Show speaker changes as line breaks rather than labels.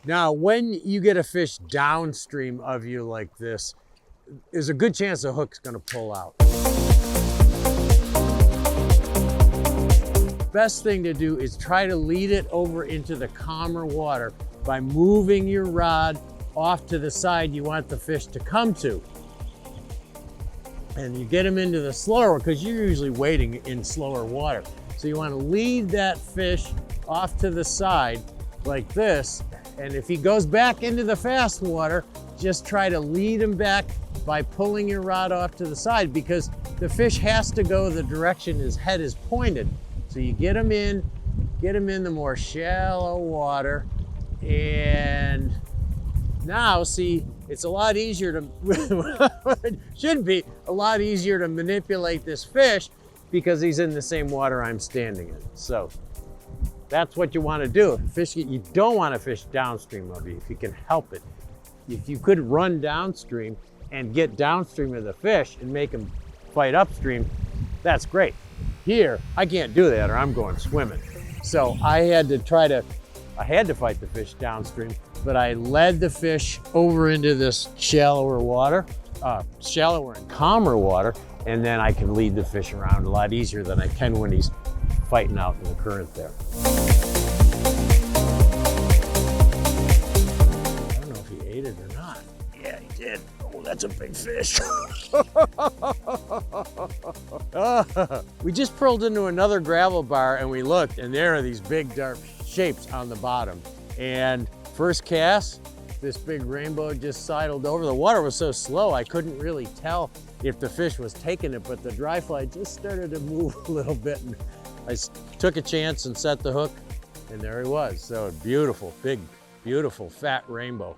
Now, when you get a fish downstream of you like this, there's a good chance the hook's gonna pull out. Best thing to do is try to lead it over into the calmer water by moving your rod off to the side you want the fish to come to. And you get them into the slower, because you're usually waiting in slower water. So you want to lead that fish off to the side like this. And if he goes back into the fast water, just try to lead him back by pulling your rod off to the side, because the fish has to go the direction his head is pointed. So you get him in the more shallow water, and now see, it's a lot easier to, it should be a lot easier to manipulate this fish because he's in the same water I'm standing in. So that's what you want to do. You don't want to fish downstream of you if you can help it. If you could run downstream and get downstream of the fish and make him fight upstream, that's great. Here, I can't do that or I'm going swimming. So I had to fight the fish downstream, but I led the fish over into this shallower water, shallower and calmer water, and then I can lead the fish around a lot easier than I can when he's fighting out in the current there. I don't know if he ate it or not. Yeah, he did. Oh, that's a big fish. We just pulled into another gravel bar and we looked, and there are these big dark shapes on the bottom. And first cast, this big rainbow just sidled over. The water was so slow, I couldn't really tell if the fish was taking it, but the dry fly just started to move a little bit. And I took a chance and set the hook, and there he was. So beautiful, big, beautiful, fat rainbow.